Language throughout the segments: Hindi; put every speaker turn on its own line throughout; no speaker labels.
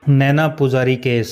नैना पुजारी केस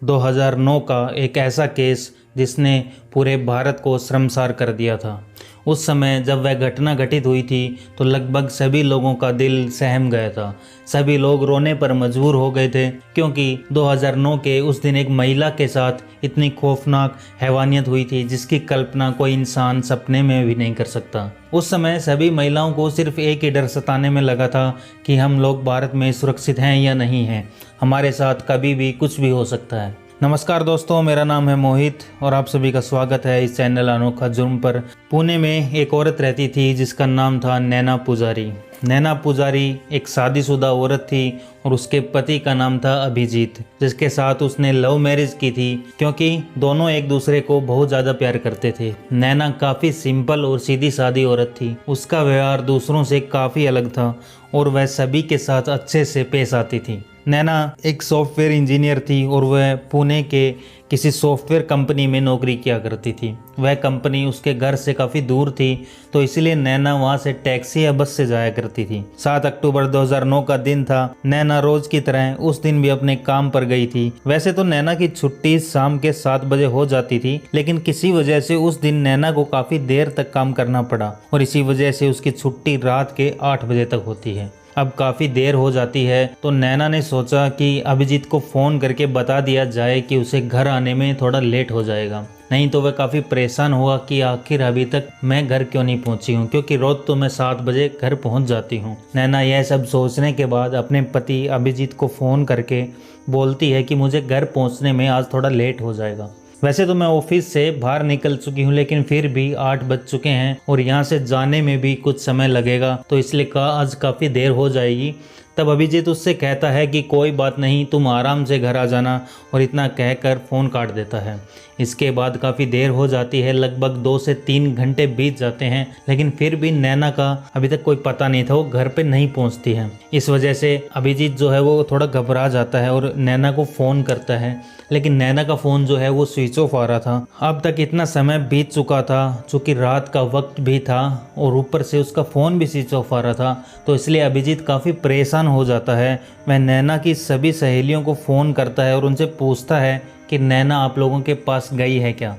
2009 का एक ऐसा केस जिसने पूरे भारत को शर्मसार कर दिया था। उस समय जब वह घटना घटित हुई थी तो लगभग सभी लोगों का दिल सहम गया था। सभी लोग रोने पर मजबूर हो गए थे क्योंकि 2009 के उस दिन एक महिला के साथ इतनी खौफनाक हैवानियत हुई थी जिसकी कल्पना कोई इंसान सपने में भी नहीं कर सकता। उस समय सभी महिलाओं को सिर्फ एक ही डर सताने में लगा था कि हम लोग भारत में सुरक्षित हैं या नहीं हैं, हमारे साथ कभी भी कुछ भी हो सकता है। नमस्कार दोस्तों, मेरा नाम है मोहित और आप सभी का स्वागत है इस चैनल अनोखा जुर्म पर। पुणे में एक औरत रहती थी जिसका नाम था नैना पुजारी। नैना पुजारी एक शादीशुदा औरत थी और उसके पति का नाम था अभिजीत, जिसके साथ उसने लव मैरिज की थी क्योंकि दोनों एक दूसरे को बहुत ज़्यादा प्यार करते थे। नैना काफ़ी सिंपल और सीधी सादी औरत थी। उसका व्यवहार दूसरों से काफ़ी अलग था और वह सभी के साथ अच्छे से पेश आती थी। नैना एक सॉफ्टवेयर इंजीनियर थी और वह पुणे के किसी सॉफ्टवेयर कंपनी में नौकरी किया करती थी। वह कंपनी उसके घर से काफ़ी दूर थी तो इसलिए नैना वहां से टैक्सी या बस से जाया करती थी। 7 अक्टूबर 2009 का दिन था। नैना रोज की तरह उस दिन भी अपने काम पर गई थी। वैसे तो नैना की छुट्टी शाम के 7 बजे हो जाती थी, लेकिन किसी वजह से उस दिन नैना को काफ़ी देर तक काम करना पड़ा और इसी वजह से उसकी छुट्टी रात के 8 बजे तक होती है। अब काफ़ी देर हो जाती है तो नैना ने सोचा कि अभिजीत को फ़ोन करके बता दिया जाए कि उसे घर आने में थोड़ा लेट हो जाएगा, नहीं तो वह काफ़ी परेशान हुआ कि आखिर अभी तक मैं घर क्यों नहीं पहुंची हूं, क्योंकि रोज़ तो मैं 7 बजे घर पहुंच जाती हूं। नैना यह सब सोचने के बाद अपने पति अभिजीत को फ़ोन करके बोलती है कि मुझे घर पहुँचने में आज थोड़ा लेट हो जाएगा। वैसे तो मैं ऑफिस से बाहर निकल चुकी हूँ, लेकिन फिर भी 8 बज चुके हैं और यहाँ से जाने में भी कुछ समय लगेगा, तो इसलिए कहा आज काफ़ी देर हो जाएगी। तब अभिजीत उससे कहता है कि कोई बात नहीं, तुम आराम से घर आ जाना, और इतना कहकर फ़ोन काट देता है। इसके बाद काफ़ी देर हो जाती है, लगभग 2 से 3 घंटे बीत जाते हैं, लेकिन फिर भी नैना का अभी तक कोई पता नहीं था, वो घर पे नहीं पहुंचती है। इस वजह से अभिजीत जो है वो थोड़ा घबरा जाता है और नैना को फ़ोन करता है, लेकिन नैना का फ़ोन जो है वो स्विच ऑफ आ रहा था। अब तक इतना समय बीत चुका था, चूँकि रात का वक्त भी था और ऊपर से उसका फ़ोन भी स्विच ऑफ आ रहा था, तो इसलिए अभिजीत काफ़ी परेशान हो जाता है। वह नैना की सभी सहेलियों को फ़ोन करता है और उनसे पूछता है कि नैना आप लोगों के पास गई है क्या।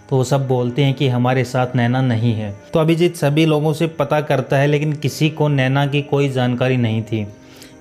तो वो सब बोलते हैं कि हमारे साथ नैना नहीं है। तो अभिजीत सभी लोगों से पता करता है, लेकिन किसी को नैना की कोई जानकारी नहीं थी।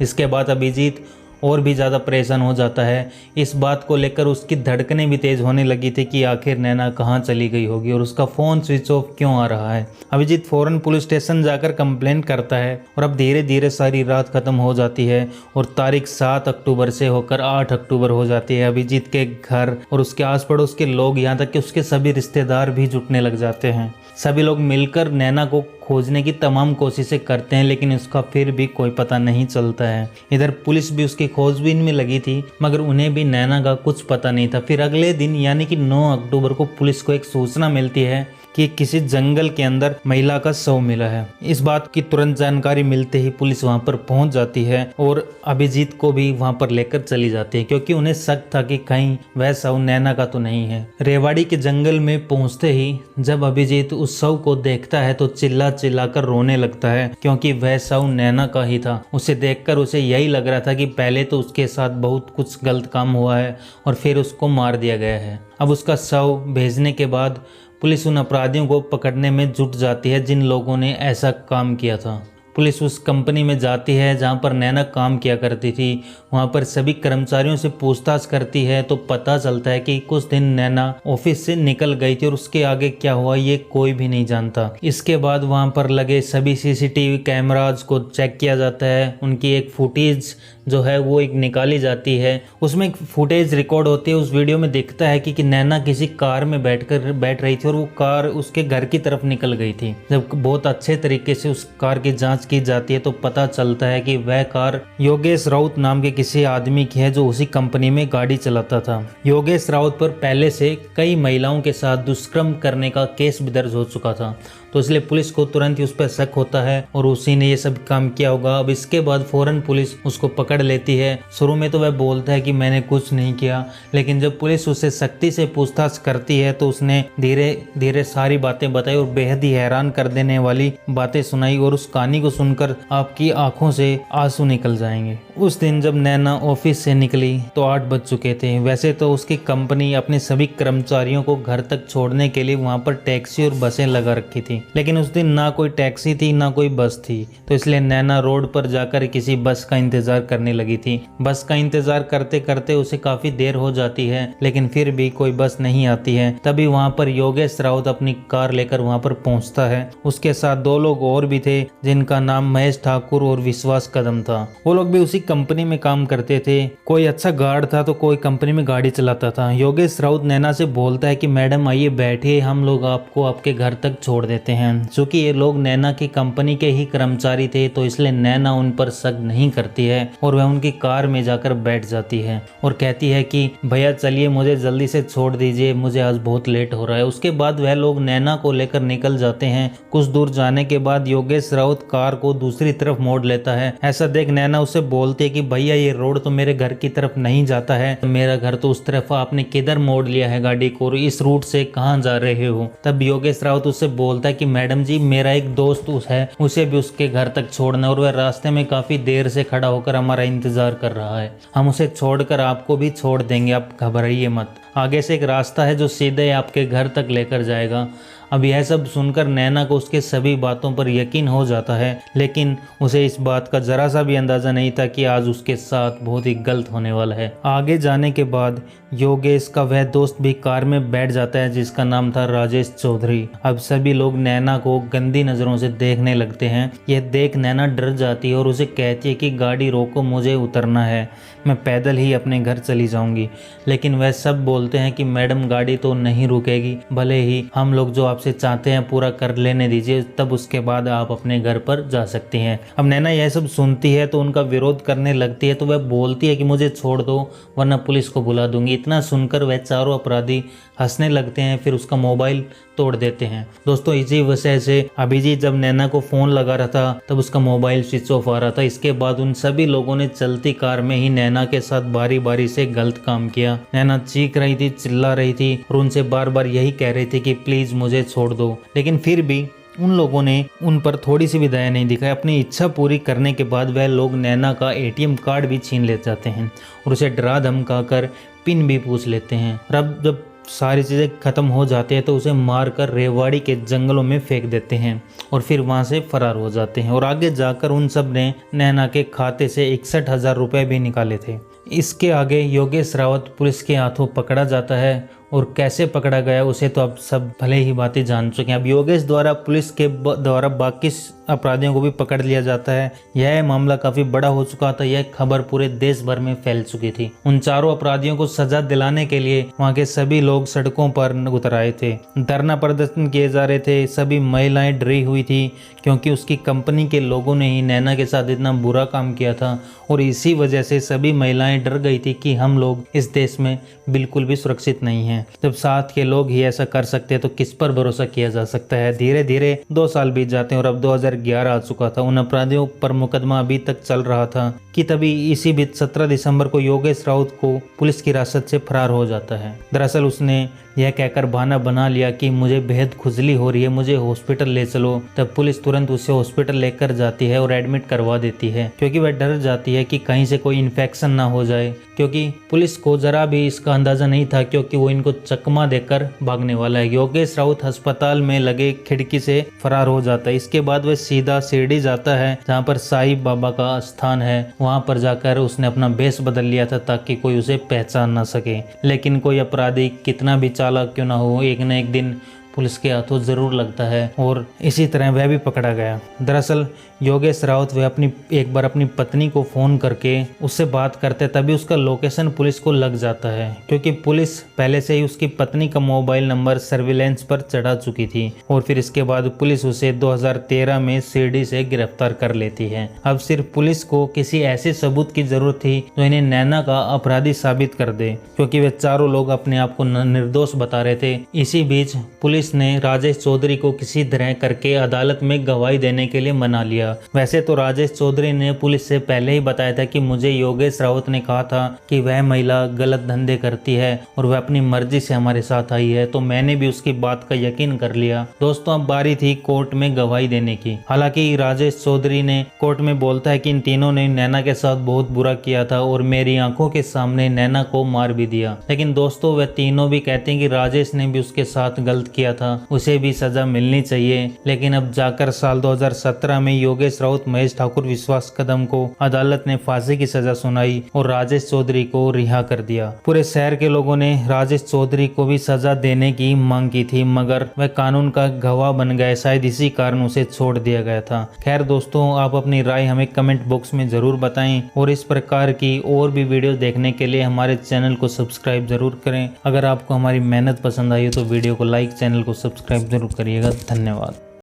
इसके बाद अभिजीत और भी ज़्यादा परेशान हो जाता है। इस बात को लेकर उसकी धड़कनें भी तेज़ होने लगी थी कि आखिर नैना कहाँ चली गई होगी और उसका फ़ोन स्विच ऑफ क्यों आ रहा है। अभिजीत फ़ौरन पुलिस स्टेशन जाकर कंप्लेन करता है और अब धीरे धीरे सारी रात ख़त्म हो जाती है और तारीख 7 अक्टूबर से होकर 8 अक्टूबर हो जाती है। अभिजीत के घर और उसके आस पड़ोस के लोग, यहाँ तक कि उसके सभी रिश्तेदार भी जुटने लग जाते हैं। सभी लोग मिलकर नैना को खोजने की तमाम कोशिशें करते हैं, लेकिन उसका फिर भी कोई पता नहीं चलता है। इधर पुलिस भी उसकी खोजबीन में लगी थी, मगर उन्हें भी नैना का कुछ पता नहीं था। फिर अगले दिन यानी कि 9 अक्टूबर को पुलिस को एक सूचना मिलती है कि किसी जंगल के अंदर महिला का शव मिला है। इस बात की तुरंत जानकारी मिलते ही पुलिस वहां पर पहुंच जाती है और अभिजीत को भी वहां पर लेकर चली जाती है, क्योंकि उन्हें शक था कि कहीं वह शव नैना का तो नहीं है। रेवाड़ी के जंगल में पहुंचते ही जब अभिजीत उस शव को देखता है तो चिल्ला चिल्लाकर रोने लगता है, क्योंकि वह शव नैना का ही था। उसे देखकर उसे यही लग रहा था कि पहले तो उसके साथ बहुत कुछ गलत काम हुआ है और फिर उसको मार दिया गया है। अब उसका शव भेजने के बाद पुलिस उन अपराधियों को पकड़ने में जुट जाती है जिन लोगों ने ऐसा काम किया था। पुलिस उस कंपनी में जाती है जहां पर नैना काम किया करती थी। वहां पर सभी कर्मचारियों से पूछताछ करती है तो पता चलता है कि कुछ दिन नैना ऑफिस से निकल गई थी और उसके आगे क्या हुआ ये कोई भी नहीं जानता। इसके बाद वहां पर लगे सभी सीसीटीवी कैमराज को चेक किया जाता है। उनकी एक फुटेज जो है वो एक निकाली जाती है। उसमें एक फुटेज रिकॉर्ड होती है। उस वीडियो में दिखता है कि नैना किसी कार में बैठ रही थी और वो कार उसके घर की तरफ निकल गई थी। जब बहुत अच्छे तरीके से उस कार की जांच की जाती है तो पता चलता है कि वह कार योगेश राउत नाम के किसी आदमी की है जो उसी कंपनी में गाड़ी चलाता था। योगेश राउत पर पहले से कई महिलाओं के साथ दुष्कर्म करने का केस भी दर्ज हो चुका था, तो इसलिए पुलिस को तुरंत ही उस पर शक होता है और उसी ने ये सब काम किया होगा। अब इसके बाद फौरन पुलिस उसको पकड़ लेती है। शुरू में तो वह बोलता है कि मैंने कुछ नहीं किया, लेकिन जब पुलिस उससे सख्ती से पूछताछ करती है तो उसने धीरे धीरे सारी बातें बताई और बेहद ही हैरान कर देने वाली बातें सुनाई, और उस कहानी को सुनकर आपकी आंखों से आंसू निकल जाएंगे। उस दिन जब नैना ऑफिस से निकली तो 8 बज चुके थे। वैसे तो उसकी कंपनी अपने सभी कर्मचारियों को घर तक छोड़ने के लिए वहां पर टैक्सी और बसें लगा रखी थी, लेकिन उस दिन ना कोई टैक्सी थी ना कोई बस थी। तो इसलिए नैना रोड पर जाकर किसी बस का इंतजार करने लगी थी। बस का इंतजार करते करते उसे काफी देर हो जाती है, लेकिन फिर भी कोई बस नहीं आती है। तभी वहां पर योगेश राउत अपनी कार लेकर वहां पर पहुंचता है। उसके साथ 2 लोग और भी थे जिनका नाम महेश ठाकुर और विश्वास कदम था। वो लोग भी उसी कंपनी में काम करते थे। कोई अच्छा गार्ड था तो कोई कंपनी में गाड़ी चलाता था। योगेश राउत नैना से बोलता है कि मैडम आइए बैठिए, हम लोग आपको आपके घर तक छोड़ देते हैं। चूंकि ये लोग नैना की कंपनी के ही कर्मचारी थे तो इसलिए नैना उन पर शक नहीं करती है और वह उनकी कार में जाकर बैठ जाती है और कहती है कि भैया चलिए मुझे जल्दी से छोड़ दीजिए, मुझे आज बहुत लेट हो रहा है। उसके बाद वह लोग नैना को लेकर निकल जाते हैं। कुछ दूर जाने के बाद योगेश राउत कार को दूसरी तरफ मोड़ लेता है। ऐसा देख नैना उसे बोलती है कि भैया ये रोड तो मेरे घर की तरफ नहीं जाता है, मेरा घर तो उस तरफ, आपने किधर मोड़ लिया है गाड़ी को और इस रूट से कहाँ जा रहे हो। तब योगेश राउत उससे बोलता है कि मैडम जी मेरा एक दोस्त है, उसे भी उसके घर तक छोड़ना और वह रास्ते में काफी देर से खड़ा होकर हमारा इंतजार कर रहा है, हम उसे छोड़कर आपको भी छोड़ देंगे, आप घबराइए मत। आगे से एक रास्ता है जो सीधे आपके घर तक लेकर जाएगा। अब यह सब सुनकर नैना को उसके सभी बातों पर यकीन हो जाता है, लेकिन उसे इस बात का जरा सा भी अंदाजा नहीं था कि आज उसके साथ बहुत ही गलत होने वाला है। आगे जाने के बाद योगेश का वह दोस्त भी कार में बैठ जाता है जिसका नाम था राजेश चौधरी। अब सभी लोग नैना को गंदी नज़रों से देखने लगते हैं। यह देख नैना डर जाती है और उसे कहती है कि गाड़ी रोको, मुझे उतरना है, मैं पैदल ही अपने घर चली जाऊंगी। लेकिन वह सब बोलते हैं कि मैडम गाड़ी तो नहीं रुकेगी, भले ही हम लोग जो आपसे चाहते हैं पूरा कर लेने दीजिए, तब उसके बाद आप अपने घर पर जा सकती हैं। अब नैना यह सब सुनती है तो उनका विरोध करने लगती है, तो वह बोलती है कि मुझे छोड़ दो वरना पुलिस को बुला दूंगी। इतना सुनकर वह चारों अपराधी हंसने लगते हैं, फिर उसका मोबाइल तोड़ देते हैं। दोस्तों इसी वजह से अभिजीत जब नैना को फोन लगा रहा था तब उसका मोबाइल स्विच ऑफ आ रहा था। इसके बाद उन सभी लोगों ने चलती कार में ही नैना के साथ बारी बारी से गलत काम किया। नैना चीख रही थी, चिल्ला रही थी और उनसे बार बार यही कह रही थी कि प्लीज मुझे छोड़ दो, लेकिन फिर भी उन लोगों ने उन पर थोड़ी सी भी दया नहीं दिखाई। अपनी इच्छा पूरी करने के बाद वह लोग नैना का एटीएम कार्ड भी छीन ले जाते हैं और उसे डरा धमका कर पिन भी पूछ लेते हैं। और अब जब सारी चीज़ें ख़त्म हो जाती है तो उसे मारकर रेवाड़ी के जंगलों में फेंक देते हैं और फिर वहाँ से फरार हो जाते हैं। और आगे जाकर उन सब ने नैना के खाते से 61,000 रुपये भी निकाले थे। इसके आगे योगेश राउत पुलिस के हाथों पकड़ा जाता है और कैसे पकड़ा गया उसे तो अब सब भले ही बातें जान चुके हैं। अब योगेश द्वारा पुलिस के द्वारा बाकी अपराधियों को भी पकड़ लिया जाता है। यह मामला काफी बड़ा हो चुका था, यह खबर पूरे देश भर में फैल चुकी थी। उन चारों अपराधियों को सजा दिलाने के लिए वहाँ के सभी लोग सड़कों पर उतर आए थे, धरना प्रदर्शन किए जा रहे थे। सभी महिलाएं डरी हुई थी क्योंकि उसकी कंपनी के लोगों ने ही नैना के साथ इतना बुरा काम किया था और इसी वजह से सभी महिलाएं डर गई थी कि हम लोग इस देश में बिल्कुल भी सुरक्षित नहीं हैं। जब साथ के लोग ही ऐसा कर सकते हैं तो किस पर भरोसा किया जा सकता है। धीरे धीरे 2 साल बीत जाते हैं और अब 2011 आ चुका था। उन अपराधियों पर मुकदमा अभी तक चल रहा था कि तभी इसी बीच 17 दिसंबर को योगेश राउत को पुलिस की हिरासत से फरार हो जाता है। दरअसल उसने यह कहकर बहाना बना लिया कि मुझे बेहद खुजली हो रही है, मुझे हॉस्पिटल ले चलो। तब पुलिस तुरंत उसे हॉस्पिटल लेकर जाती है और एडमिट करवा देती है क्योंकि वह डर जाती है कि कहीं से कोई इन्फेक्शन ना हो जाए, क्योंकि पुलिस को जरा भी इसका अंदाजा नहीं था क्योंकि वो इनको चकमा देकर भागने वाला है। योगेश राउत अस्पताल में लगे खिड़की से फरार हो जाता है। इसके बाद वह सीधा शिरडी जाता है जहाँ पर साईं बाबा का स्थान है। वहाँ पर जाकर उसने अपना भेष बदल लिया था ताकि कोई उसे पहचान ना सके। लेकिन कोई अपराधी कितना भी चालाक क्यों ना हो, एक न एक दिन पुलिस के हाथों जरूर लगता है और इसी तरह वह भी पकड़ा गया। दरअसल योगेश राउत वह एक बार अपनी पत्नी को फ़ोन करके उससे बात करते तभी उसका लोकेशन पुलिस को लग जाता है क्योंकि पुलिस पहले से ही उसकी पत्नी का मोबाइल नंबर सर्विलेंस पर चढ़ा चुकी थी। और फिर इसके बाद पुलिस उसे 2013 में शिरडी से गिरफ्तार कर लेती है। अब सिर्फ पुलिस को किसी ऐसे सबूत की जरूरत थी जो इन्हें नैना का अपराधी साबित कर दे क्योंकि वे चारों लोग अपने आप को निर्दोष बता रहे थे। इसी बीच पुलिस पुलिस ने राजेश चौधरी को किसी तरह करके अदालत में गवाही देने के लिए मना लिया। वैसे तो राजेश चौधरी ने पुलिस से पहले ही बताया था कि मुझे योगेश राउत ने कहा था कि वह महिला गलत धंधे करती है और वह अपनी मर्जी से हमारे साथ आई है, तो मैंने भी उसकी बात का यकीन कर लिया। दोस्तों अब बारी थी कोर्ट में गवाही देने की। हालांकि राजेश चौधरी ने कोर्ट में बोलता है कि इन तीनों ने नैना के साथ बहुत बुरा किया था और मेरी आंखों के सामने नैना को मार भी दिया। लेकिन दोस्तों वह तीनों भी कहते हैं कि राजेश ने भी उसके साथ गलत किया था, उसे भी सजा मिलनी चाहिए। लेकिन अब जाकर साल 2017 में योगेश राउत, महेश ठाकुर, विश्वास कदम को अदालत ने फांसी की सजा सुनाई और राजेश चौधरी को रिहा कर दिया। पूरे शहर के लोगों ने राजेश चौधरी को भी सजा देने की मांग की थी, मगर वह कानून का गवाह बन गए, शायद इसी कारण उसे छोड़ दिया गया था। खैर दोस्तों, आप अपनी राय हमें कमेंट बॉक्स में जरूर बताएं और इस प्रकार की और भी वीडियो देखने के लिए हमारे चैनल को सब्सक्राइब जरूर करें। अगर आपको हमारी मेहनत पसंद आई हो तो वीडियो को लाइक, चैनल को सब्सक्राइब जरूर करिएगा। धन्यवाद।